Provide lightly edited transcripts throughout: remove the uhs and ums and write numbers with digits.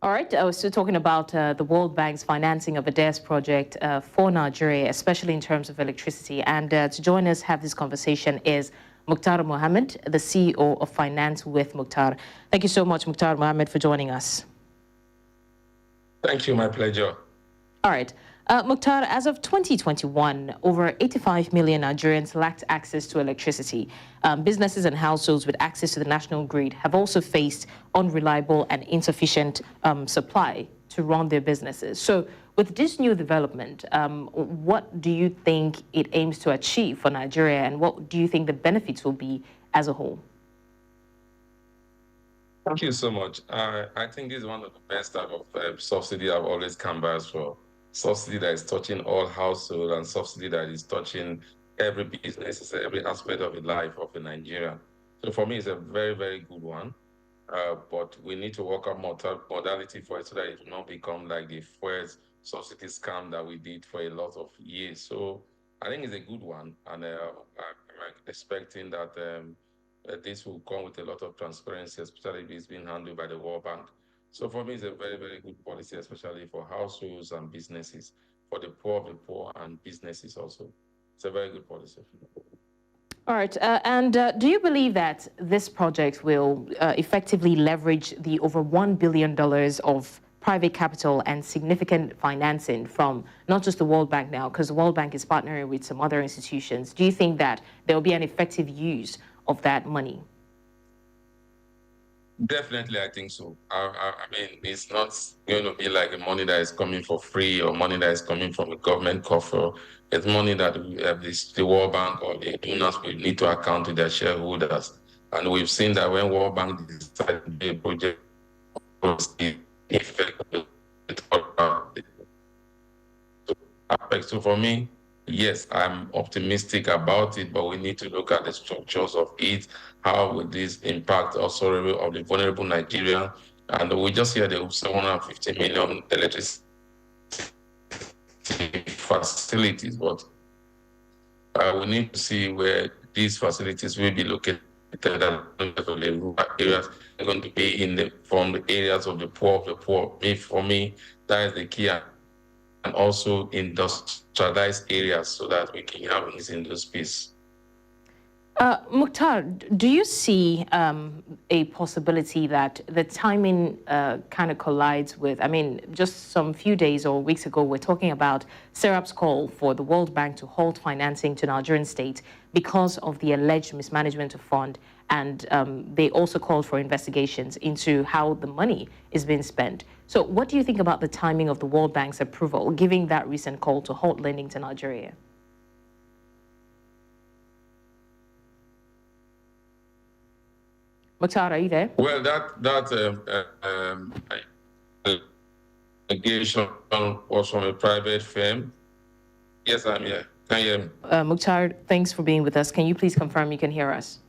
All right, I was still talking about the World Bank's financing of a DES project for Nigeria, especially in terms of electricity. And to join us, have this conversation is Mukthar Mohammed, the CEO of Finance with Mukthar. Thank you so much, Mukthar Mohammed, for joining us. Thank you, my pleasure. All right. Mukthar, as of 2021, over 85 million Nigerians lacked access to electricity. Businesses and households with access to the national grid have also faced unreliable and insufficient supply to run their businesses. So with this new development, what do you think it aims to achieve for Nigeria, and what do you think the benefits will be as a whole? Thank you so much. I think this is one of the best type of subsidy I've always canvassed for. Subsidy that is touching all households and subsidy that is touching every business, every aspect of the life of a Nigerian. So for me, it's a very, very good one. But we need to work out modality for it so that it will not become like the first subsidy scam that we did for a lot of years. So I think it's a good one. And I'm expecting that this will come with a lot of transparency, especially if it's being handled by the World Bank. So for me, it's a very, very good policy, especially for households and businesses, for the poor and businesses also. It's a very good policy. All right. Do you believe that this project will effectively leverage the over $1 billion of private capital and significant financing from not just the World Bank now, because the World Bank is partnering with some other institutions? Do you think that there will be an effective use of that money? Definitely, I think so. I mean, it's not going to be like money that is coming for free or money that is coming from a government coffer. It's money that the World Bank or the donors will need to account to their shareholders. And we've seen that when World Bank decided to do a project, so for me, yes, I'm optimistic about it, but we need to look at the structures of it. How will this impact also of the vulnerable Nigerian? And we just hear the 750 million electricity facilities, but we need to see where these facilities will be located. The rural areas are going to be from the areas of the poor. For me, that is the key. And also industrialized areas so that we can have these in those space. Mukthar, do you see a possibility that the timing kind of collides with, I mean, just some few days or weeks ago, we're talking about SERAP's call for the World Bank to halt financing to Nigerian state because of the alleged mismanagement of fund, and they also called for investigations into how the money is being spent. So what do you think about the timing of the World Bank's approval, given that recent call to halt lending to Nigeria? Mukthar, are you there? Well, that allegation was from a private firm. Yes, I'm here. Can you hear me? Mukthar, thanks for being with us. Can you please confirm you can hear us?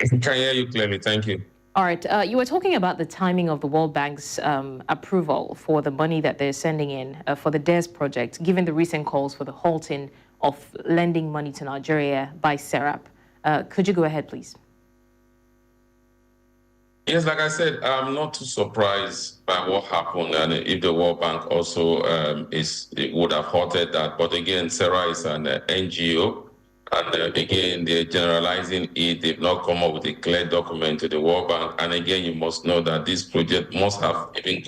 I can hear you clearly. Thank you. All right. You were talking about the timing of the World Bank's approval for the money that they're sending in for the DES project, given the recent calls for the halting of lending money to Nigeria by SERAP. Could you go ahead, please? Yes, like I said, I'm not too surprised by what happened, and if the World Bank also it would have halted that. But again, SERA is an NGO, and again, they're generalizing it. They've not come up with a clear document to the World Bank. And again, you must know that this project must have been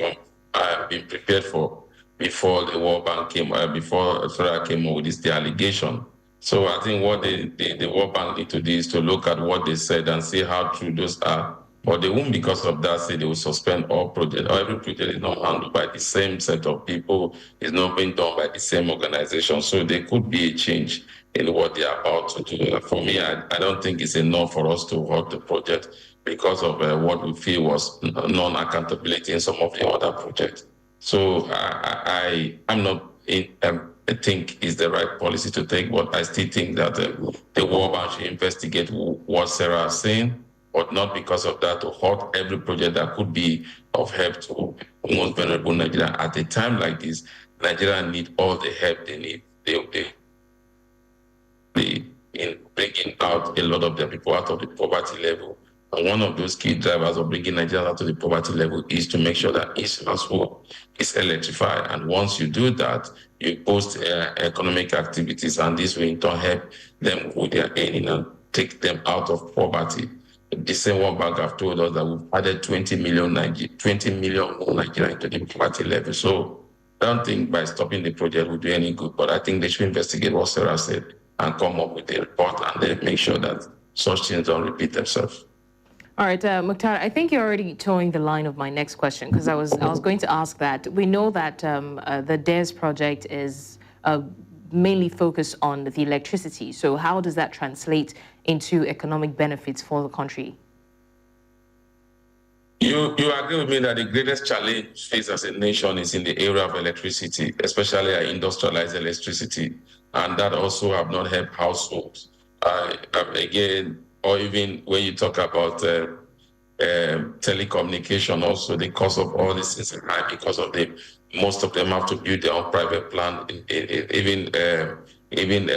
prepared for before the World Bank came, before SERA came up with this allegation. So I think what the World Bank need to do is to look at what they said and see how true those are. But they won't, because of that, say they will suspend all projects. Every project is not handled by the same set of people, it's not being done by the same organization. So there could be a change in what they are about to do. For me, I don't think it's enough for us to halt the project because of what we feel was non-accountability in some of the other projects. So I'm not I think is the right policy to take, but I still think that the World Bank should investigate what Sarah is saying, but not because of that to halt every project that could be of help to most vulnerable Nigeria. At a time like this, Nigeria need all the help they need. They in bringing out a lot of the people out of the poverty level And one of those key drivers of bringing Nigeria out to the poverty level is to make sure that each household is electrified. And once you do that, you boost economic activities, and this will in turn help them with their earning and take them out of poverty. The same World Bank have told us that we've added 20 million more Nigerians into the poverty level. So I don't think by stopping the project will do any good, but I think they should investigate what Sarah said and come up with a report and then make sure that such things don't repeat themselves. All right, Mukthar, I think you're already towing the line of my next question, because I was going to ask that. We know that the DARES project is mainly focused on the electricity. So how does that translate into economic benefits for the country? You agree with me that the greatest challenge faced as a nation is in the area of electricity, especially industrialized electricity, and that also have not helped households. Again, or even when you talk about telecommunication, also the cost of all these things is high because of most of them have to build their own private plant. Even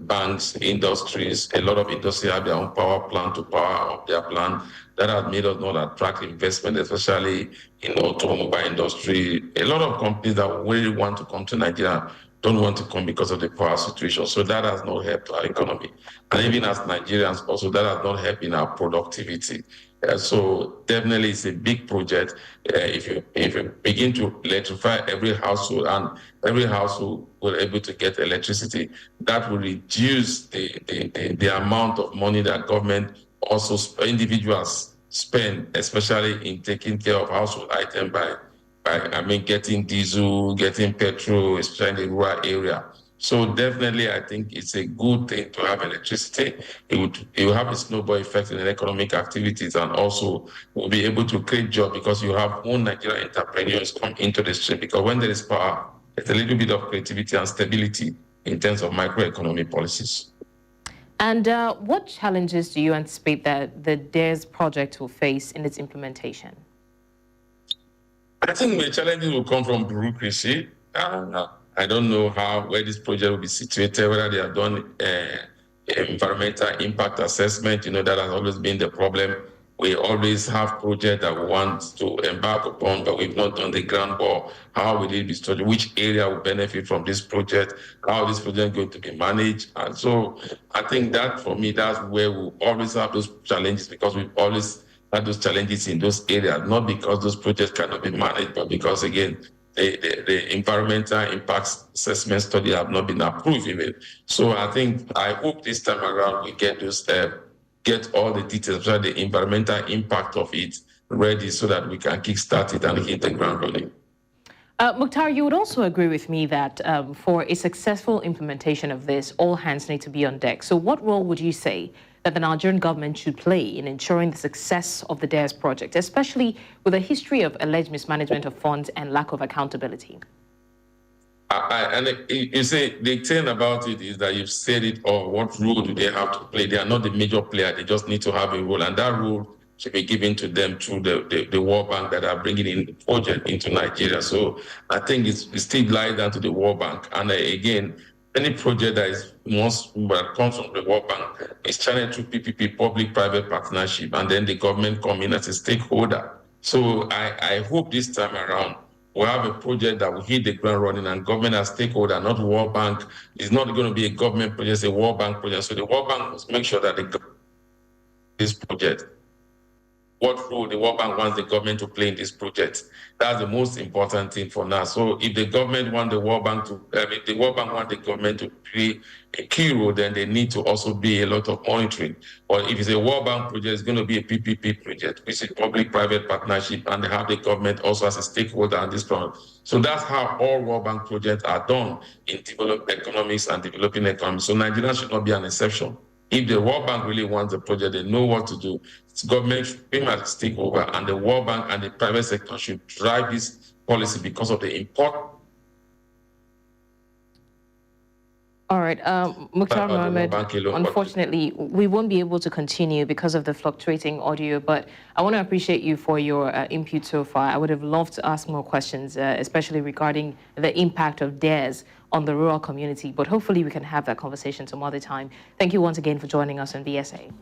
banks, industries, a lot of industries have their own power plant to power up their plant. That has made us not attract investment, especially in the automobile industry. A lot of companies that really want to come to Nigeria don't want to come because of the power situation. So that has not helped our economy. And even as Nigerians, also that has not helped in our productivity. So definitely it's a big project. If you begin to electrify every household and every household will be able to get electricity, that will reduce the amount of money that government, also individuals spend, especially in taking care of household items by getting diesel, getting petrol, especially in the rural area. So definitely, I think it's a good thing to have electricity. It will have a snowball effect in the economic activities, and also will be able to create jobs because you have more Nigerian entrepreneurs come into the street. Because when there is power, there's a little bit of creativity and stability in terms of microeconomic policies. And what challenges do you anticipate that the DARES project will face in its implementation? I think the challenges will come from bureaucracy. I don't know where this project will be situated, whether they have done environmental impact assessment. You know, that has always been the problem. We always have projects that we want to embark upon, but we've not done the ground work. How will it be structured? Which area will benefit from this project? How is this project going to be managed? And so I think that, for me, that's where we always have those challenges, because we've always had those challenges in those areas, not because those projects cannot be managed, but because, again, the environmental impact assessment study have not been approved even. So I hope this time around we get those get all the details, the environmental impact of it ready, so that we can kickstart it and hit the ground running. Mukthar, you would also agree with me that for a successful implementation of this, all hands need to be on deck. So what role would you say that the Nigerian government should play in ensuring the success of the DARES project, especially with a history of alleged mismanagement of funds and lack of accountability? You say the thing about it is that you've said it all. What role do they have to play? They are not the major player. They just need to have a role, and that role should be given to them through the World Bank that are bringing in the project into Nigeria. So I think it's still lies down to the World Bank. And again, any project that comes from the World Bank is channeled through PPP, public-private partnership, and then the government come in as a stakeholder. So I hope this time around we'll have a project that will hit the ground running, and government as stakeholder, not World Bank. It's not going to be a government project, it's a World Bank project. So the World Bank must make sure that this project, what role the World Bank wants the government to play in this project. That's the most important thing for now. So if the government want the World Bank to, if the World Bank want the government to play a key role, then they need to also be a lot of monitoring. Or if it's a World Bank project, it's going to be a PPP project, which is public-private partnership, and they have the government also as a stakeholder on this problem. So that's how all World Bank projects are done in developed economics and developing economies. So Nigeria should not be an exception. If the World Bank really wants the project, they know what to do. It's government should be as a stakeholder, and the World Bank and the private sector should drive this policy because of the important. All right, Mukthar Mohammed, unfortunately, we won't be able to continue because of the fluctuating audio, but I want to appreciate you for your input so far. I would have loved to ask more questions, especially regarding the impact of DARES on the rural community, but hopefully we can have that conversation some other time. Thank you once again for joining us on VSA.